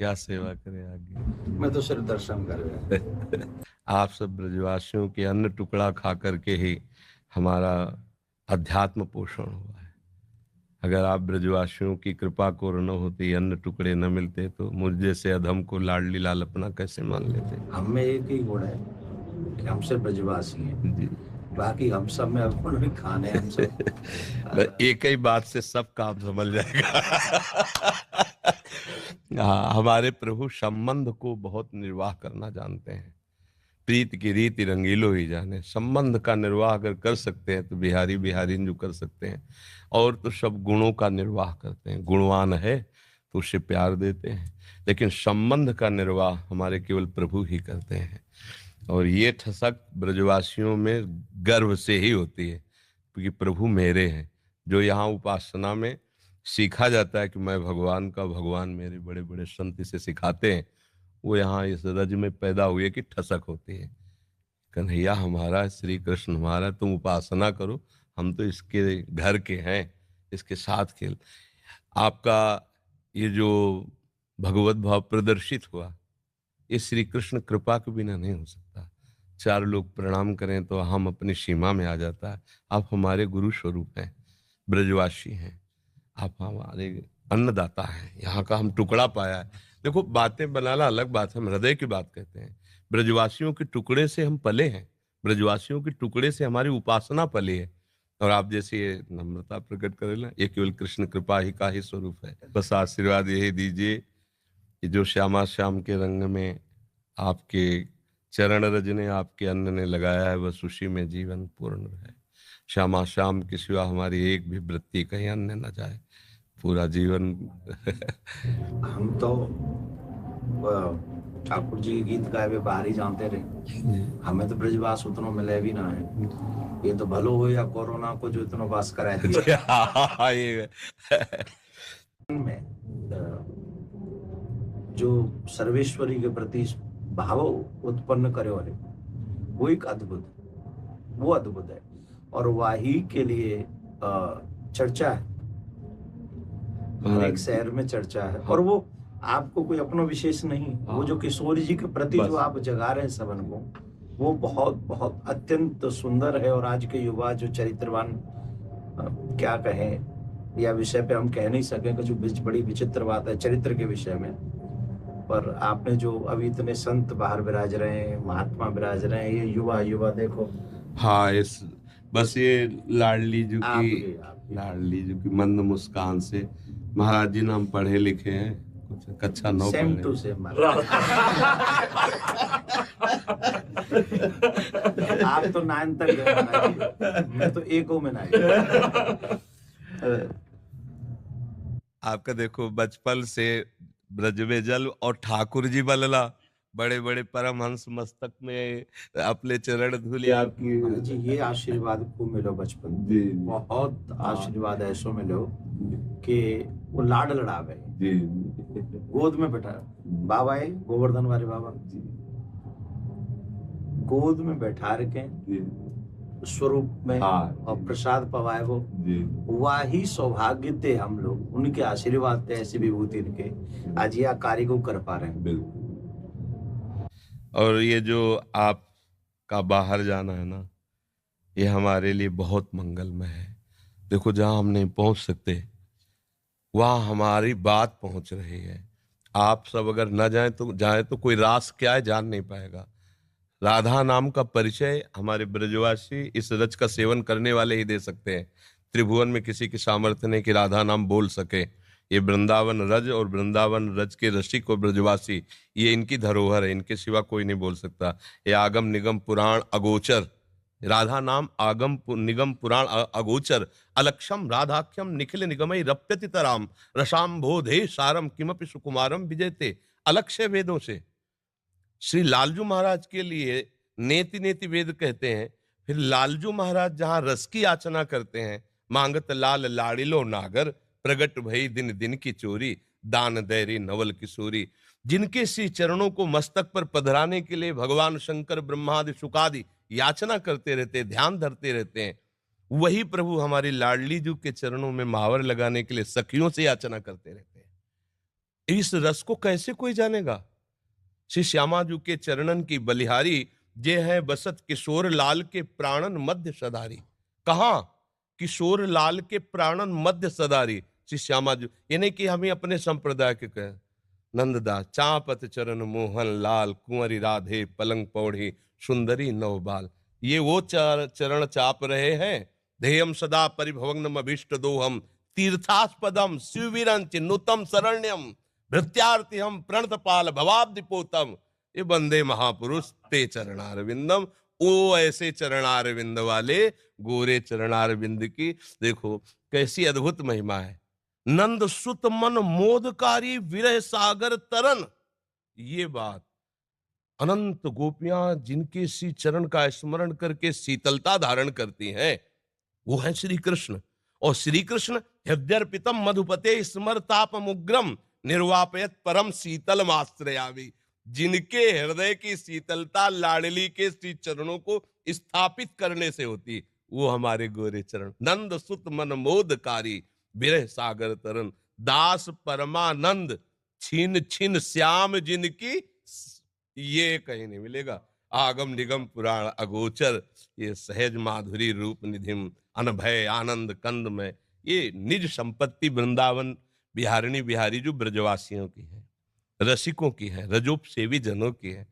क्या सेवा करें आगे। मैं तो सिर्फ दर्शन कर रहा। आप सब ब्रजवासियों के अन्न टुकड़ा खा करके ही हमारा अध्यात्म पोषण हुआ है। अगर आप ब्रजवासियों की कृपा को न होती, अन्न टुकड़े न मिलते, तो मुझ जैसे अधम को लाडली लाल अपना कैसे मान लेते। हम में एक ही गुण है कि हम सिर्फ ब्रजवासी हैं जी। बाकी हम सब में अपन भी खाने हम सब एक ही बात से सब काम समझ जाएगा। हाँ, हमारे प्रभु संबंध को बहुत निर्वाह करना जानते हैं। प्रीत की रीति रंगीलो ही जाने। संबंध का निर्वाह अगर कर सकते हैं तो बिहारी बिहारी जो कर सकते हैं, और तो सब गुणों का निर्वाह करते हैं। गुणवान है तो उसे प्यार देते हैं, लेकिन संबंध का निर्वाह हमारे केवल प्रभु ही करते हैं। और ये ठसक ब्रजवासियों में गर्व से ही होती है, क्योंकि प्रभु मेरे हैं। जो यहाँ उपासना में सीखा जाता है कि मैं भगवान का, भगवान मेरे, बड़े बड़े संत इसे सिखाते हैं, वो यहाँ इस रज में पैदा हुई कि ठसक होती है। कन्हैया हमारा, श्री कृष्ण हमारा, तुम उपासना करो, हम तो इसके घर के हैं, इसके साथ खेल। आपका ये जो भगवत भाव प्रदर्शित हुआ, ये श्री कृष्ण कृपा के बिना नहीं हो सकता। चार लोग प्रणाम करें तो हम अपनी सीमा में आ जाता है। आप हमारे गुरु स्वरूप हैं, ब्रजवासी हैं, आप हमारे अन्नदाता हैं, यहाँ का हम टुकड़ा पाया है। देखो, बातें बनाना अलग बात है, हम हृदय की बात कहते हैं। ब्रजवासियों के टुकड़े से हम पले हैं, ब्रजवासियों के टुकड़े से हमारी उपासना पली है। और आप जैसे ये नम्रता प्रकट करें ना, ये केवल कृष्ण कृपा ही का ही स्वरूप है। बस आशीर्वाद यही दीजिए कि जो श्यामा श्याम के रंग में आपके चरण रज ने, आपके अन्न ने लगाया है, बस उसी में जीवन पूर्ण है। श्यामा श्याम के सिवा हमारी एक भी वृत्ति कहीं अन्य न जाए, पूरा जीवन। हम तो ठाकुर जी के गीत गाए हुए बाहर ही जानते रहे। हमें तो ब्रजवास उतना मिले भी ना है। ये तो भलो हो या कोरोना को जो इतना वास कराए दिया। ये में जो सर्वेश्वरी के प्रति भाव उत्पन्न करे वाले, वो एक अद्भुत, वो अद्भुत है। और वही के लिए चर्चा है, हर एक शहर में चर्चा है। और वो आपको कोई अपना विशेष नहीं, वो जो किशोर जी के प्रति जो आप जगा रहे हैं सबन को, वो बहुत बहुत अत्यंत सुंदर है। और आज के युवा जो चरित्रवान, क्या कहें, या विषय पे हम कह नहीं सकें, जो बड़ी विचित्र बात है चरित्र के विषय में। पर आपने जो अभी इतने संत बाहर विराज रहे हैं, महात्मा विराज रहे हैं, ये युवा युवा देखो। हाँ, इस बस ये लाडली जी की मंद मुस्कान से, महाराज जी नाम पढ़े लिखे हैं, कुछ कक्षा 9 सेम टू सेम। आप तो 9 तक गए, मैं तो 1 में नहीं। आपका देखो, बचपन से ब्रज में जल और ठाकुर जी बलला, बड़े बड़े परमहंस मस्तक में अपने चरण धूलि आपकी। जी, ये आशीर्वाद को मिलो बचपन, बहुत आशीर्वाद ऐसो मिलो कि वो लाड लड़ावे, गोद में बैठा बाबा है, गोवर्धन वाले बाबा गोद में बैठा रखे स्वरूप में, और प्रसाद पवाए वो, वही सौभाग्य थे हम लोग, उनके आशीर्वाद थे, ऐसी विभूति के आज यह कार्य को कर पा रहे हैं। बिल्कुल। और ये जो आपका बाहर जाना है ना, ये हमारे लिए बहुत मंगलमय है। देखो, जहां हम नहीं पहुंच सकते, वहां हमारी बात पहुंच रही है। आप सब अगर न जाए तो कोई रास क्या है जान नहीं पाएगा। राधा नाम का परिचय हमारे ब्रजवासी इस रज का सेवन करने वाले ही दे सकते हैं। त्रिभुवन में किसी की सामर्थ्य नहीं कि राधा नाम बोल सके। ये वृंदावन रज और वृंदावन रज के रसिक और ब्रजवासी, ये इनकी धरोहर है, इनके सिवा कोई नहीं बोल सकता। ये आगम निगम पुराण अगोचर, राधा नाम आगम निगम पुराण अगोचर, अलक्षम राधाख्यम निखिल निगमई रप्यति तराम, रसाम बोधे सारम किमपि सुकुमारम विजयते। अलक्ष्य वेदों से श्री लालजू महाराज के लिए नेति नेति वेद कहते हैं। फिर लालजू महाराज जहां रस की याचना करते हैं, मांगत लाल लाड़िलो नागर, प्रगट भई दिन दिन की चोरी, दान दैरी नवल किशोरी। जिनके श्री चरणों को मस्तक पर पधराने के लिए भगवान शंकर ब्रह्मादि शुकादि याचना करते रहते, ध्यान धरते रहते हैं, वही प्रभु हमारी लाडली जू के चरणों में महावर लगाने के लिए सखियों से याचना करते रहते हैं। इस रस को कैसे कोई जानेगा? श्री श्यामाजू के चरणन की बलिहारी, जे है बसत किशोर लाल के प्राणन मध्य सदारी। कहा? किशोर लाल के प्राणन मध्य सदारी श्री श्यामाजू। ये नहीं कि हम ही अपने संप्रदाय के कहें। नंददास चापत चरण मोहन लाल, कुंवरी राधे पलंग पौड़ी सुंदरी नवबाल। ये वो चरण चाप रहे हैं। ध्येयम सदा परिभवग्नम अभीष्ट दोहम, तीर्थास्पदम शिविरंच नुतम शरण्यम, भृत्यार्थिहम प्रणतपाल भवाब्दिपोतम। ये बंदे महापुरुष ते चरणारविंदम। ओ ऐसे चरणारविंद वाले गोरे चरणारविंद की देखो कैसी अद्भुत महिमा है। नंद सुत मन मोदकारी विरह सागर तरन। ये बात, अनंत गोपियां जिनके श्री चरण का स्मरण करके शीतलता धारण करती हैं, वो है श्री कृष्ण। और श्री कृष्ण हृदयर्पितम मधुपते स्मरतापमुग्रम निर्वापयत परम शीतल आश्रयामि। जिनके हृदय की शीतलता लाडली के श्री चरणों को स्थापित करने से होती, वो हमारे गोरे चरण। नंद सुत मन मोदकारी विरह सागर तरन, दास परमानंद छीन छीन श्याम जिनकी। ये कहीं नहीं मिलेगा। आगम निगम पुराण अगोचर, ये सहज माधुरी रूप निधिम अनभय आनंद कंद में। ये निज संपत्ति वृंदावन बिहारिणी बिहारी जो ब्रजवासियों की है, रसिकों की है, रजोप सेवी जनों की है।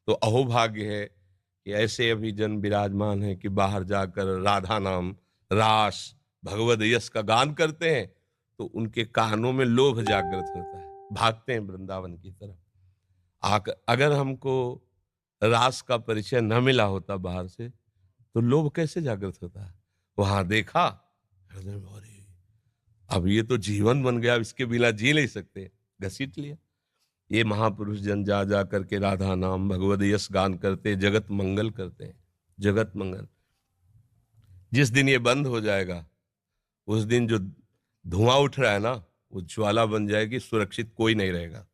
तो अहोभाग्य है कि ऐसे अभी जन विराजमान है कि बाहर जाकर राधा नाम, रास, भगवद यश का गान करते हैं तो उनके कानों में लोभ जागृत होता है, भागते हैं वृंदावन की तरफ। अगर हमको रास का परिचय न मिला होता बाहर से, तो लोभ कैसे जागृत होता है? वहां देखा, अरे अब ये तो जीवन बन गया, इसके बिना जी नहीं सकते, घसीट लिया। ये महापुरुष जन जा जा करके राधा नाम भगवद यश गान करते, जगत मंगल करते हैं, जगत मंगल। जिस दिन ये बंद हो जाएगा, उस दिन जो धुआं उठ रहा है ना, वो ज्वाला बन जाएगी, सुरक्षित कोई नहीं रहेगा।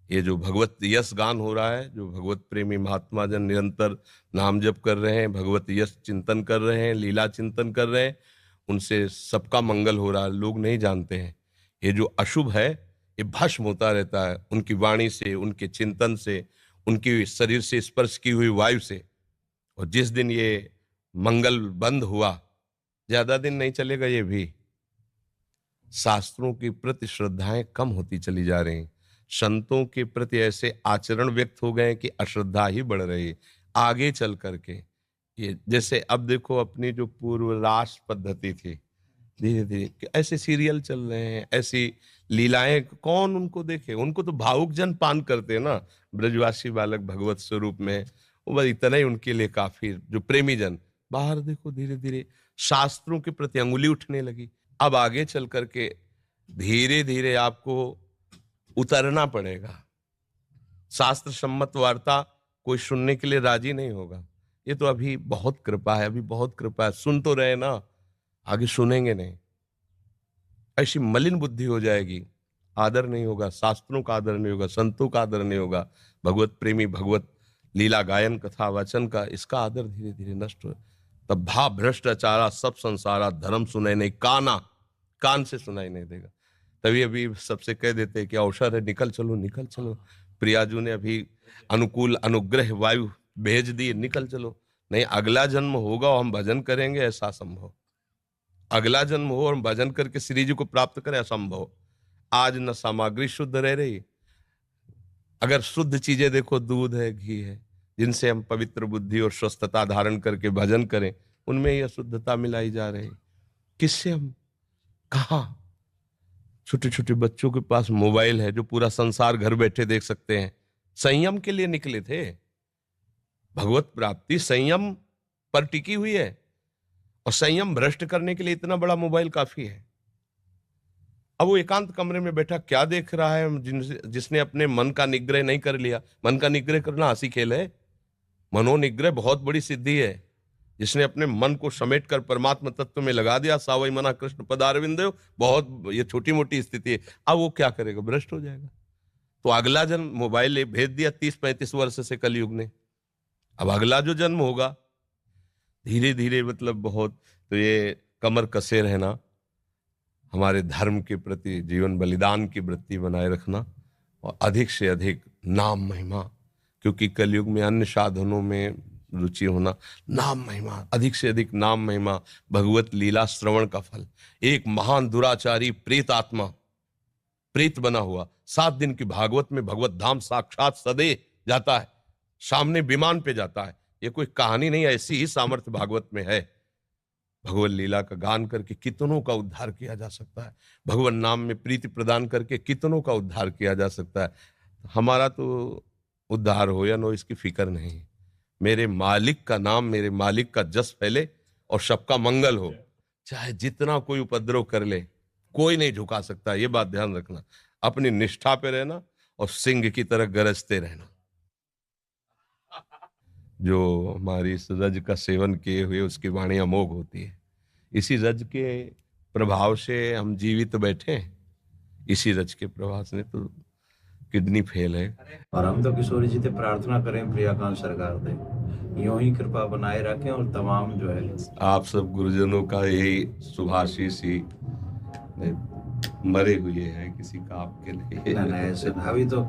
ये जो भगवत यश गान हो रहा है, जो भगवत प्रेमी महात्मा जन निरंतर नाम जप कर रहे हैं, भगवत यश चिंतन कर रहे हैं, लीला चिंतन कर रहे हैं, उनसे सबका मंगल हो रहा है। लोग नहीं जानते हैं ये जो अशुभ है ये भस्म होता रहता है उनकी वाणी से, उनके चिंतन से, उनकी शरीर से स्पर्श की हुई वायु से। और जिस दिन ये मंगल बंद हुआ, ज्यादा दिन नहीं चलेगा, ये भी शास्त्रों के प्रति श्रद्धाएं कम होती चली जा रही, संतों के प्रति ऐसे आचरण व्यक्त हो गए कि अश्रद्धा ही बढ़ रही आगे चल करके। ये जैसे अब देखो अपनी जो पूर्व रास पद्धति थी, धीरे धीरे ऐसे सीरियल चल रहे हैं, ऐसी लीलाएं, कौन उनको देखे? उनको तो भावुक जन पान करते हैं ना, ब्रजवासी बालक भगवत स्वरूप में, वो बस इतना ही उनके लिए काफी। जो प्रेमी जन बाहर देखो, धीरे धीरे शास्त्रों के प्रति अंगुली उठने लगी। अब आगे चल करके धीरे धीरे आपको उतरना पड़ेगा। शास्त्र सम्मत वार्ता कोई सुनने के लिए राजी नहीं होगा। ये तो अभी बहुत कृपा है, अभी बहुत कृपा है, सुन तो रहे ना, आगे सुनेंगे नहीं। ऐसी मलिन बुद्धि हो जाएगी, आदर नहीं होगा, शास्त्रों का आदर नहीं होगा, संतों का आदर नहीं होगा, भगवत प्रेमी भगवत लीला गायन कथा वचन का, इसका आदर धीरे धीरे नष्ट हो। तब भा भ्रष्टाचारा सब संसारा, धर्म सुनाई नहीं काना, कान से सुनाई नहीं देगा। तभी अभी सबसे कह देते कि अवसर है, निकल चलो निकल चलो। प्रियाजू ने अभी अनुकूल अनुग्रह वायु भेज दी, निकल चलो। नहीं, अगला जन्म होगा और हम भजन करेंगे, ऐसा संभव। अगला जन्म हो और हम भजन करके श्री जी को प्राप्त करें, असंभव। आज न सामग्री शुद्ध रह रही। अगर शुद्ध चीजें देखो, दूध है, घी है, जिनसे हम पवित्र बुद्धि और स्वस्थता धारण करके भजन करें, उनमें यह शुद्धता मिलाई जा रही। किससे हम कहा? छोटे छोटे बच्चों के पास मोबाइल है जो पूरा संसार घर बैठे देख सकते हैं। संयम के लिए निकले थे। भगवत प्राप्ति संयम पर टिकी हुई है, और संयम भ्रष्ट करने के लिए इतना बड़ा मोबाइल काफी है। अब वो एकांत कमरे में बैठा क्या देख रहा है? जिसने अपने मन का निग्रह नहीं कर लिया। मन का निग्रह करना हंसी खेल है, मनोनिग्रह बहुत बड़ी सिद्धि है। जिसने अपने मन को समेट कर परमात्मा तत्व में लगा दिया, सावई मना कृष्ण पदारविंद, बहुत ये छोटी मोटी स्थिति है। अब वो क्या करेगा? भ्रष्ट हो जाएगा। तो अगला जन्म मोबाइल भेज दिया 30-35 वर्ष से कलयुग ने। अब अगला जो जन्म होगा धीरे धीरे, मतलब बहुत, तो ये कमर कसे रहना, हमारे धर्म के प्रति जीवन बलिदान की वृत्ति बनाए रखना और अधिक से अधिक नाम महिमा, क्योंकि कलयुग में अन्य साधनों में रुचि होना, नाम महिमा, अधिक से अधिक नाम महिमा, भगवत लीला श्रवण का फल। एक महान दुराचारी प्रेत आत्मा, प्रेत बना हुआ 7 दिन की भागवत में भगवत धाम साक्षात सदे जाता है, सामने विमान पे जाता है। ये कोई कहानी नहीं, ऐसी ही सामर्थ्य भागवत में है। भगवत लीला का गान करके कितनों का उद्धार किया जा सकता है, भगवान नाम में प्रीति प्रदान करके कितनों का उद्धार किया जा सकता है। हमारा तो उद्धार हो या नो इसकी फिक्र नहीं, मेरे मालिक का नाम, मेरे मालिक का जस फैले और सबका मंगल हो। चाहे जितना कोई उपद्रव कर ले, कोई नहीं झुका सकता। ये बात ध्यान रखना, अपनी निष्ठा पे रहना और सिंह की तरह गरजते रहना। जो हमारी इस रज का सेवन किए हुए उसकी वाणी अमोघ होती है। इसी रज के प्रभाव से हम जीवित बैठे हैं, इसी रज के प्रभाव से, तो किडनी फेल है। और हम तो किशोरी जी से प्रार्थना करें प्रियाकांत सरकार दे यूं ही कृपा बनाए रखें, और तमाम जो है आप सब गुरुजनों का यही शुभाशीष ही मरे हुए हैं किसी का आपके लिए। ना ऐसे अभी तो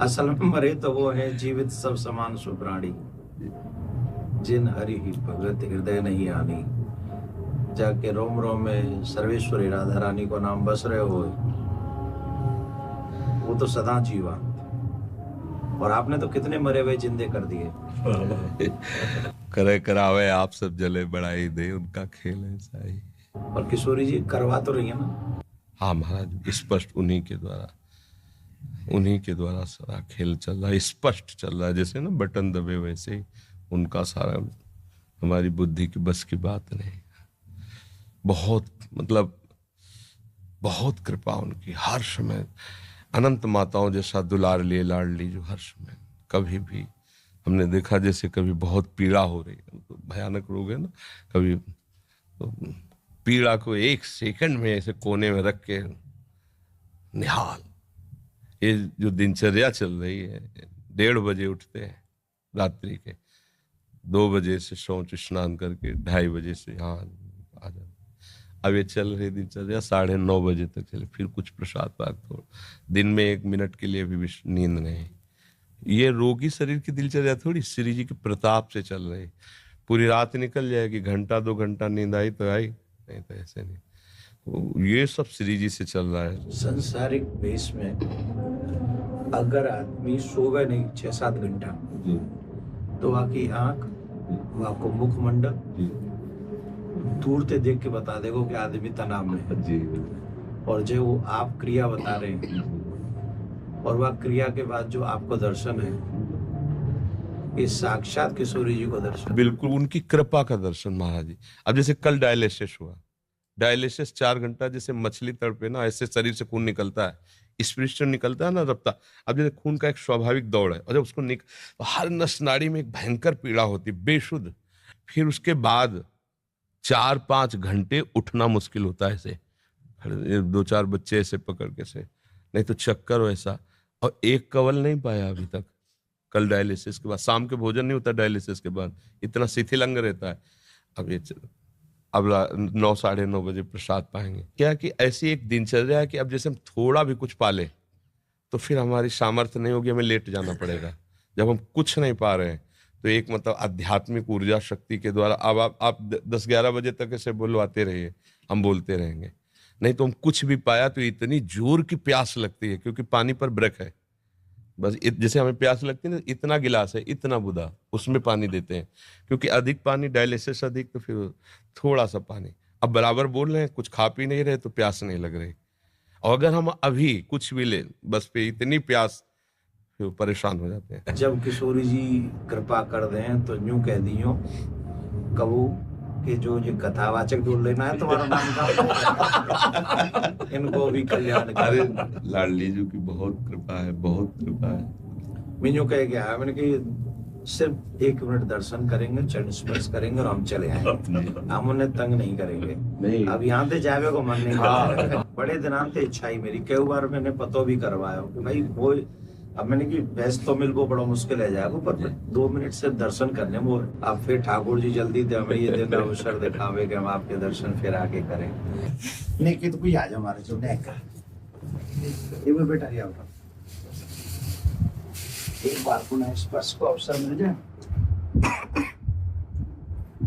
असल में मरे तो वो है जीवित सब समान सुप्राणी, जिन हरि ही भगत हृदय नहीं आनी। जाके रोम रोम में सर्वेश्वरी राधा रानी को नाम बस रहे हो, वो तो सदा जीवा। और आपने तो कितने मरे हुए जिंदे कर दिए। करे करावे आप सब जले बढ़ाई दे, उनका खेल ऐसा ही। और किशोरी जी करवा तो रही है ना। हाँ महाराज, स्पष्ट उन्हीं के द्वारा सारा खेल चल रहा है, स्पष्ट चल रहा है। जैसे ना बटन दबे वैसे ही उनका सारा, हमारी बुद्धि की बस की बात नहीं। बहुत मतलब बहुत कृपा उनकी, हर समय अनंत माताओं जैसा दुलार लिए लाडली जो हर समय कभी भी हमने देखा। जैसे कभी बहुत पीड़ा हो रही है, तो भयानक रोग है ना, कभी तो पीड़ा को 1 सेकंड में ऐसे कोने में रख के निहाल। ये जो दिनचर्या चल रही है, 1:30 बजे उठते हैं रात्रि के, 2 बजे से शौच स्नान करके 2:30 बजे से यहाँ आ जाते। अब ये चल रही दिनचर्या 9:30 बजे तक चले, फिर कुछ प्रसाद पाक, तो दिन में 1 मिनट के लिए भी नींद नहीं। ये रोगी शरीर की दिनचर्या थोड़ी, श्री जी के प्रताप से चल रही। पूरी रात निकल जाएगी, घंटा 2 घंटा नींद आई तो आई, नहीं तो ऐसे नहीं। तो ये सब श्री जी से चल रहा है। संसारिक बेस में अगर आदमी सोवे नहीं 6-7 घंटा, तो आपकी आंख, आपको मुखमंडल दूर से देख के बता देगा कि आदमी तनाव में है जी। और जो वो आप क्रिया बता रहे हैं, और वह क्रिया के बाद जो आपको दर्शन है, ये साक्षात किशोरी जी को दर्शन, बिल्कुल उनकी कृपा का दर्शन महाराज जी। अब जैसे कल डायलिसिस हुआ, डायलिसिस 4 घंटा, जैसे मछली तड़पे ना ऐसे शरीर से खून निकलता है, स्पिरिचुअल निकलता है ना रफ्ता। अब जैसे खून का एक स्वाभाविक दौड़ है, और जब उसको तो हर नस नाड़ी में एक भयंकर पीड़ा होती, बेशुद्ध। फिर उसके बाद 4-5 घंटे उठना मुश्किल होता है, ऐसे 2-4 बच्चे ऐसे पकड़ के से, नहीं तो चक्कर वैसा। और एक कवल नहीं पाया अभी तक। कल डायलिसिस के बाद शाम के भोजन नहीं होता, डायलिसिस के बाद इतना शिथिल अंग रहता है। अब 9-9:30 बजे प्रसाद पाएंगे। क्या कि ऐसी एक दिनचर्या है कि अब जैसे हम थोड़ा भी कुछ पाले तो फिर हमारी सामर्थ्य नहीं होगी, हमें लेट जाना पड़ेगा। जब हम कुछ नहीं पा रहे हैं तो एक मतलब आध्यात्मिक ऊर्जा शक्ति के द्वारा अब आप 10-11 बजे तक ऐसे बुलवाते रहिए, हम बोलते रहेंगे। नहीं तो हम कुछ भी पाया तो इतनी जोर की प्यास लगती है, क्योंकि पानी पर ब्रेक है। बस जैसे हमें प्यास लगती है ना, इतना गिलास है, इतना बुदा, उसमें पानी देते हैं। क्योंकि अधिक पानी, डायलिसिस अधिक, तो फिर थोड़ा सा पानी। अब बराबर बोल रहे हैं, कुछ खा पी नहीं रहे तो प्यास नहीं लग रही। और अगर हम अभी कुछ भी ले, बस पे इतनी प्यास, फिर परेशान हो जाते हैं। जब किशोरी जी कृपा कर दें तो यूं कह दियो कबू कि जो ये कथावाचक ढूंढ लेना है तुम्हारा नाम का, इनको भी कल्याण। अरे लाडली जी की बहुत कृपा है, बहुत कृपा है। मैं यूं कह गया, मैंने कि सिर्फ 1 मिनट दर्शन करेंगे, चरण स्पर्श करेंगे और हम चले आएंगे, हम उन्हें तंग नहीं करेंगे। नहीं। अब यहाँ से जावे को मन नहीं करता। बड़े दिनांत इच्छा ही मेरी, कई बार मैंने पतो भी करवाया कि भाई वो अब मैंने कि व्यस्त तो मिल को बड़ा मुश्किल है जाएगा, पर 2 मिनट से दर्शन करने वो आप फिर ठाकुर जी जल्दी दे हमें ये दिन अवसर दिखावे कि हम आपके दर्शन फिर आके करें। नहीं कि तो कोई आ जाओ हमारे जो का ये वो बेटा ये आओ एक बार पुनः स्पर्श को अवसर मिल जाए।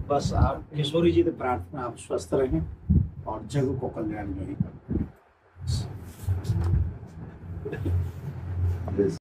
बस आप किशोरी जी से प्रार्थना आप स्वस्थ रहें और जग को कल्याण में ही करें।